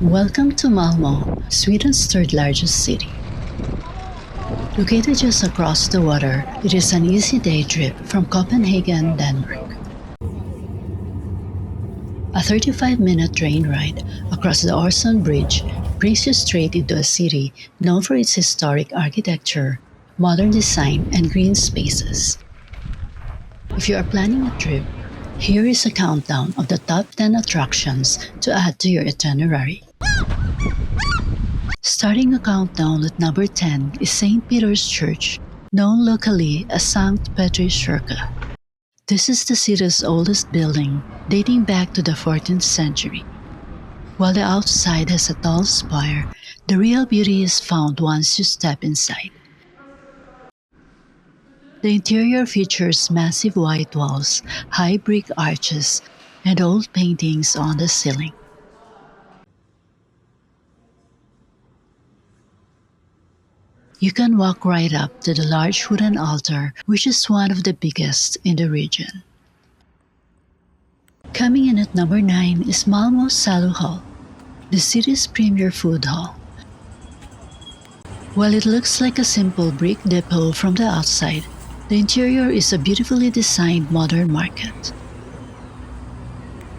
Welcome to Malmö, Sweden's third largest city. Located just across the water, it is an easy day trip from Copenhagen, Denmark. A 35-minute train ride across the Öresund Bridge brings you straight into a city known for its historic architecture, modern design, and green spaces. If you are planning a trip, here is a countdown of the top 10 attractions to add to your itinerary. Starting a countdown at number 10 is St. Peter's Church, known locally as St. Petri's Kirke. This is the city's oldest building, dating back to the 14th century. While the outside has a tall spire, the real beauty is found once you step inside. The interior features massive white walls, high brick arches, and old paintings on the ceiling. You can walk right up to the large wooden altar, which is one of the biggest in the region. Coming in at number 9 is Malmö Salu Hall, the city's premier food hall. While it looks like a simple brick depot from the outside, the interior is a beautifully designed modern market.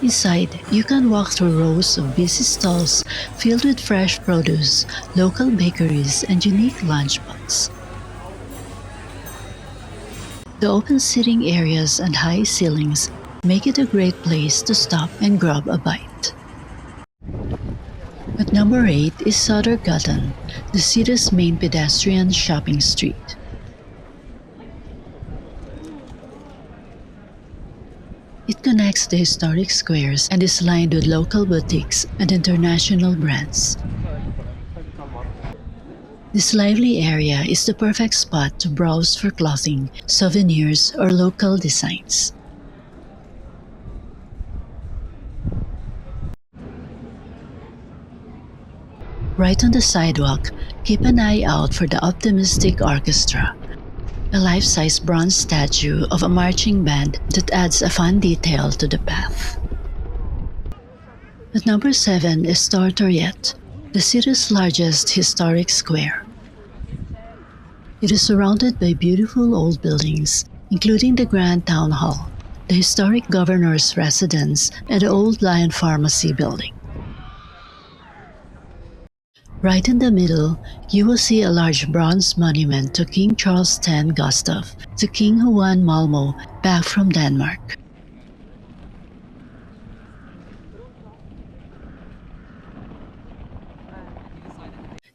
Inside, you can walk through rows of busy stalls filled with fresh produce, local bakeries, and unique lunch spots. The open seating areas and high ceilings make it a great place to stop and grab a bite. At number 8 is Södergatan, the city's main pedestrian shopping street. It connects the historic squares and is lined with local boutiques and international brands. This lively area is the perfect spot to browse for clothing, souvenirs, or local designs. Right on the sidewalk, keep an eye out for the Optimistic Orchestra, a life-size bronze statue of a marching band that adds a fun detail to the path. At number 7 is Tortoriet, the city's largest historic square. It is surrounded by beautiful old buildings, including the Grand Town Hall, the historic governor's residence, and the old Lion Pharmacy building. Right in the middle, you will see a large bronze monument to King Charles X Gustav, the king who won Malmö back from Denmark.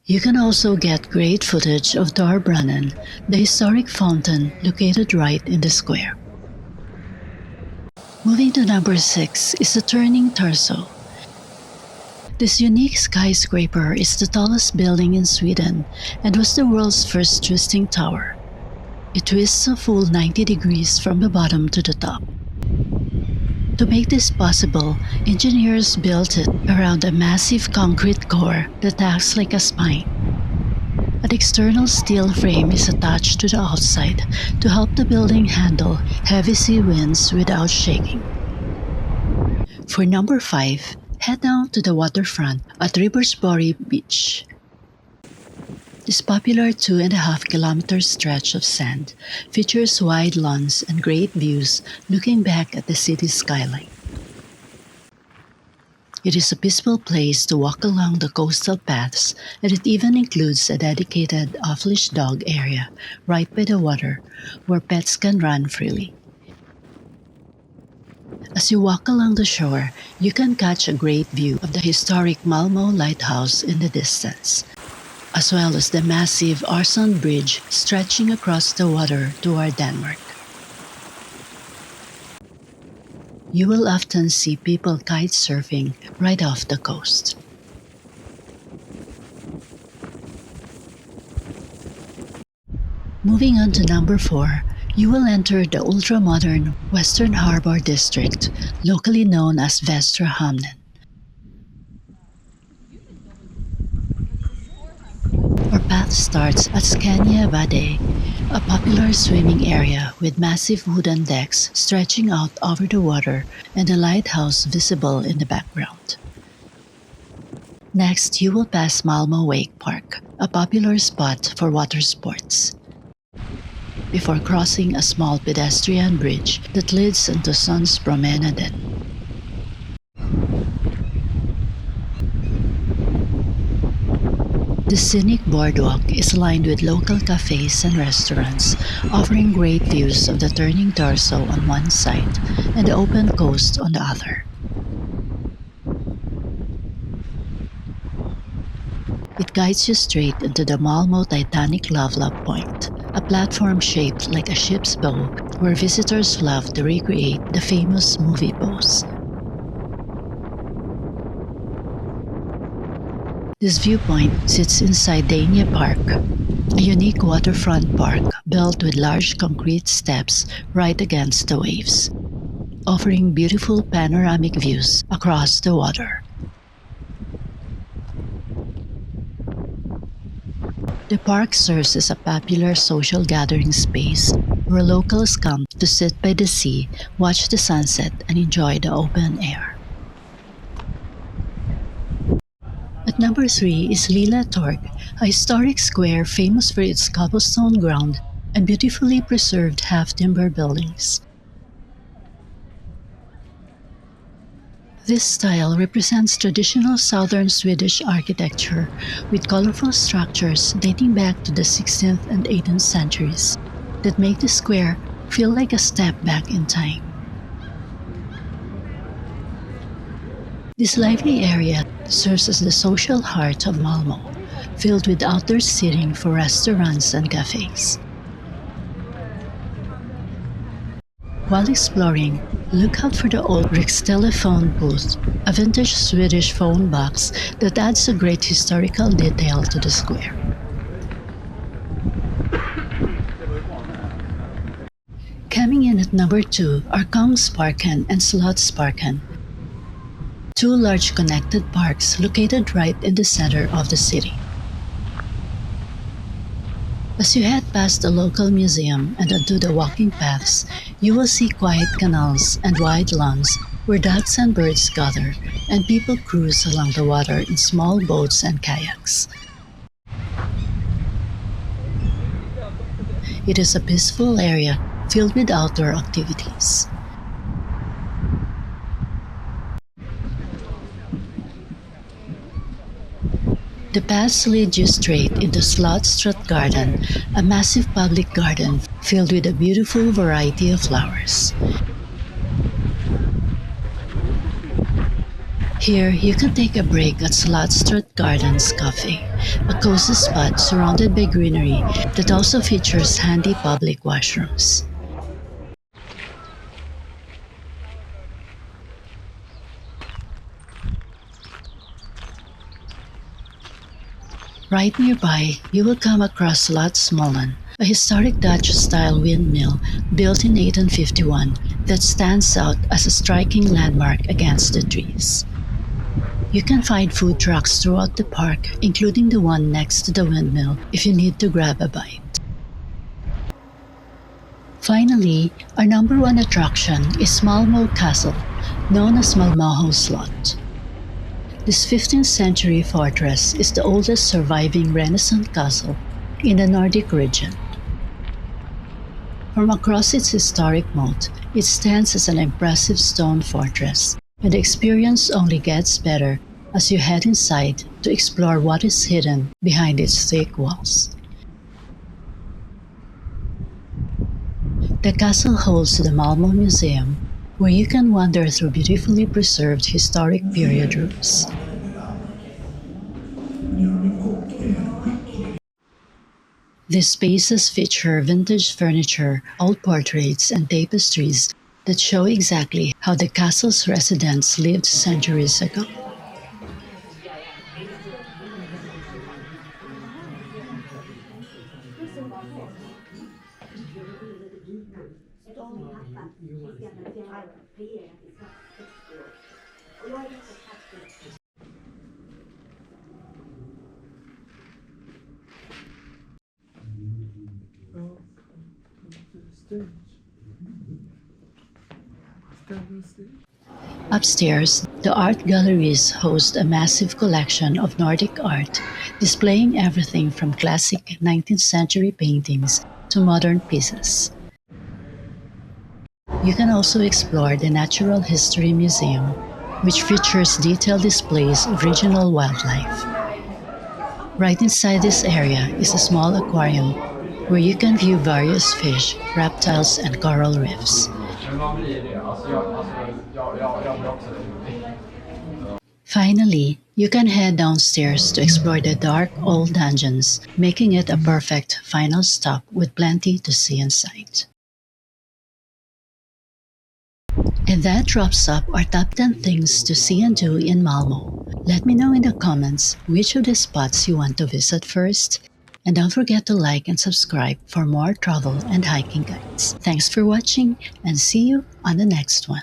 You can also get great footage of Torbrunnen, the historic fountain located right in the square. Moving to number 6 is the Turning Torso. This unique skyscraper is the tallest building in Sweden and was the world's first twisting tower. It twists a full 90 degrees from the bottom to the top. To make this possible, engineers built it around a massive concrete core that acts like a spine. An external steel frame is attached to the outside to help the building handle heavy sea winds without shaking. For number 5, head down to the waterfront at Öresund Beach. This popular 2.5-kilometer stretch of sand features wide lawns and great views looking back at the city's skyline. It is a peaceful place to walk along the coastal paths, and it even includes a dedicated off-leash dog area right by the water where pets can run freely. As you walk along the shore, you can catch a great view of the historic Malmö lighthouse in the distance, as well as the massive Öresund Bridge stretching across the water toward Denmark. You will often see people kite surfing right off the coast. Moving on to number 4, you will enter the ultra-modern Western Harbor District, locally known as Västra Hamnen. Our path starts at Scania Vade, a popular swimming area with massive wooden decks stretching out over the water and a lighthouse visible in the background. Next, you will pass Malmö Wake Park, a popular spot for water sports, before crossing a small pedestrian bridge that leads into Sundspromenaden. The scenic boardwalk is lined with local cafes and restaurants, offering great views of the turning torso on one side and the open coast on the other. It guides you straight into the Malmo Titanic Lava Point, a platform shaped like a ship's bow where visitors love to recreate the famous movie pose. This viewpoint sits inside Dania Park, a unique waterfront park built with large concrete steps right against the waves, offering beautiful panoramic views across the water. The park serves as a popular social gathering space where locals come to sit by the sea, watch the sunset, and enjoy the open air. At number 3 is Lilla Torg, a historic square famous for its cobblestone ground and beautifully preserved half-timber buildings. This style represents traditional southern Swedish architecture with colorful structures dating back to the 16th and 18th centuries that make the square feel like a step back in time. This lively area serves as the social heart of Malmö, filled with outdoor seating for restaurants and cafes. While exploring, look out for the old Rikstelephone booth, a vintage Swedish phone box that adds a great historical detail to the square. Coming in at number 2 are Kongsparken and Slottsparken, two large connected parks located right in the center of the city. As you head past the local museum and onto the walking paths, you will see quiet canals and wide lawns where ducks and birds gather and people cruise along the water in small boats and kayaks. It is a peaceful area filled with outdoor activities. The paths lead you straight into Slottstrut Garden, a massive public garden filled with a beautiful variety of flowers. Here, you can take a break at Slottstrut Gardens Cafe, a cozy spot surrounded by greenery that also features handy public washrooms. Right nearby, you will come across Slottsmolen, a historic Dutch-style windmill built in 1851 that stands out as a striking landmark against the trees. You can find food trucks throughout the park, including the one next to the windmill if you need to grab a bite. Finally, our number 1 attraction is Malmo Castle, known as Malmö Slot. This 15th century fortress is the oldest surviving Renaissance castle in the Nordic region. From across its historic moat, it stands as an impressive stone fortress, and the experience only gets better as you head inside to explore what is hidden behind its thick walls. The castle holds the Malmö Museum, where you can wander through beautifully preserved historic period rooms. These spaces feature vintage furniture, old portraits, and tapestries that show exactly how the castle's residents lived centuries ago. Upstairs, the art galleries host a massive collection of Nordic art, displaying everything from classic 19th century paintings to modern pieces. You can also explore the Natural History Museum, which features detailed displays of regional wildlife. Right inside this area is a small aquarium where you can view various fish, reptiles, and coral reefs. Finally, you can head downstairs to explore the dark old dungeons, making it a perfect final stop with plenty to see and sight. And that wraps up our top 10 things to see and do in Malmo. Let me know in the comments which of the spots you want to visit first. And don't forget to like and subscribe for more travel and hiking guides. Thanks for watching and see you on the next one.